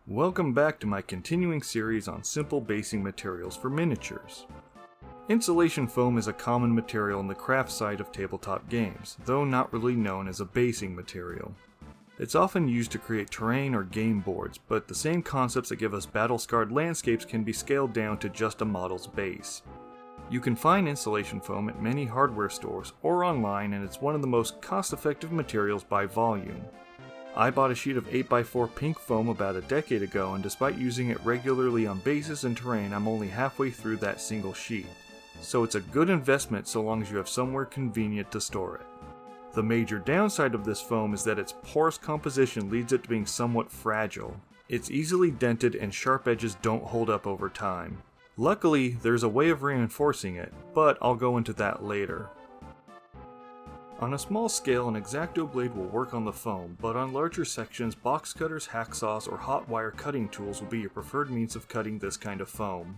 Welcome back to my continuing series on simple basing materials for miniatures. Insulation foam is a common material in the craft side of tabletop games, though not really known as a basing material. It's often used to create terrain or game boards, but the same concepts that give us battle-scarred landscapes can be scaled down to just a model's base. You can find insulation foam at many hardware stores or online, and it's one of the most cost-effective materials by volume. I bought a sheet of 8x4 pink foam about a decade ago, and despite using it regularly on bases and terrain, I'm only halfway through that single sheet. So it's a good investment so long as you have somewhere convenient to store it. The major downside of this foam is that its porous composition leads it to being somewhat fragile. It's easily dented and sharp edges don't hold up over time. Luckily, there's a way of reinforcing it, but I'll go into that later. On a small scale, an X-Acto blade will work on the foam, but on larger sections, box cutters, hacksaws, or hot wire cutting tools will be your preferred means of cutting this kind of foam.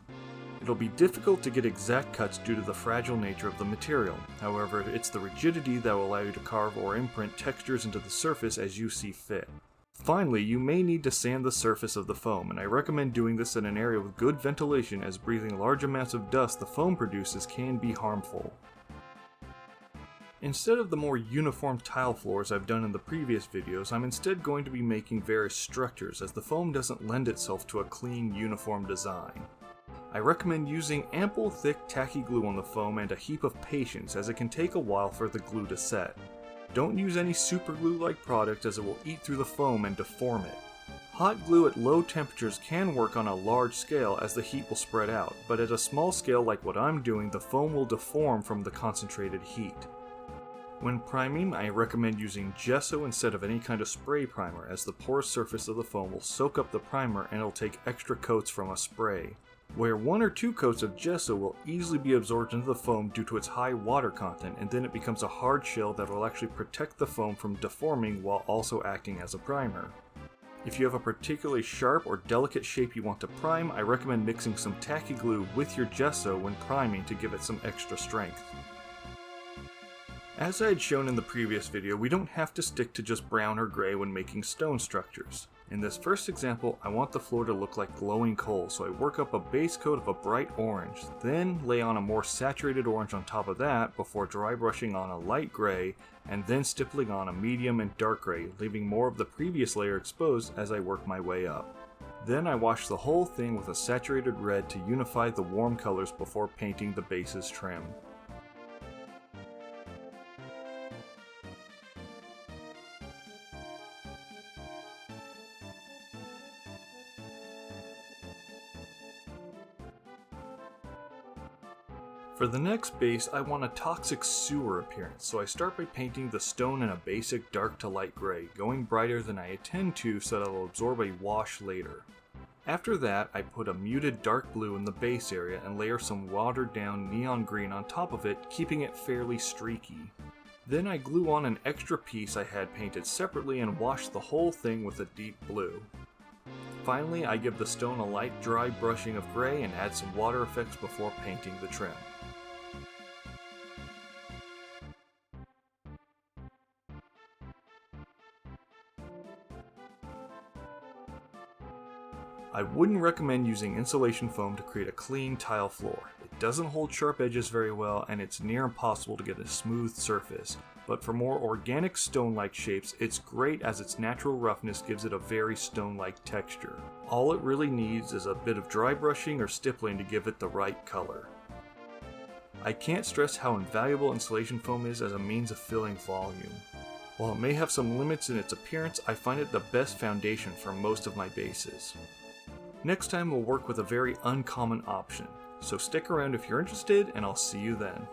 It'll be difficult to get exact cuts due to the fragile nature of the material. However, it's the rigidity that will allow you to carve or imprint textures into the surface as you see fit. Finally, you may need to sand the surface of the foam, and I recommend doing this in an area with good ventilation, as breathing large amounts of dust the foam produces can be harmful. Instead of the more uniform tile floors I've done in the previous videos, I'm instead going to be making various structures, as the foam doesn't lend itself to a clean, uniform design. I recommend using ample, thick, tacky glue on the foam and a heap of patience, as it can take a while for the glue to set. Don't use any super glue-like product, as it will eat through the foam and deform it. Hot glue at low temperatures can work on a large scale, as the heat will spread out, but at a small scale like what I'm doing, the foam will deform from the concentrated heat. When priming, I recommend using gesso instead of any kind of spray primer, as the porous surface of the foam will soak up the primer and it'll take extra coats from a spray. Where 1 or 2 coats of gesso will easily be absorbed into the foam due to its high water content, and then it becomes a hard shell that will actually protect the foam from deforming while also acting as a primer. If you have a particularly sharp or delicate shape you want to prime, I recommend mixing some tacky glue with your gesso when priming to give it some extra strength. As I had shown in the previous video, we don't have to stick to just brown or gray when making stone structures. In this first example, I want the floor to look like glowing coal, so I work up a base coat of a bright orange, then lay on a more saturated orange on top of that before dry brushing on a light gray, and then stippling on a medium and dark gray, leaving more of the previous layer exposed as I work my way up. Then I wash the whole thing with a saturated red to unify the warm colors before painting the base's trim. For the next base, I want a toxic sewer appearance, so I start by painting the stone in a basic dark to light gray, going brighter than I intend to so that it'll absorb a wash later. After that, I put a muted dark blue in the base area and layer some watered down neon green on top of it, keeping it fairly streaky. Then I glue on an extra piece I had painted separately and wash the whole thing with a deep blue. Finally, I give the stone a light dry brushing of gray and add some water effects before painting the trim. I wouldn't recommend using insulation foam to create a clean tile floor. It doesn't hold sharp edges very well, and it's near impossible to get a smooth surface. But for more organic stone-like shapes, it's great, as its natural roughness gives it a very stone-like texture. All it really needs is a bit of dry brushing or stippling to give it the right color. I can't stress how invaluable insulation foam is as a means of filling volume. While it may have some limits in its appearance, I find it the best foundation for most of my bases. Next time we'll work with a very uncommon option, so stick around if you're interested, and I'll see you then.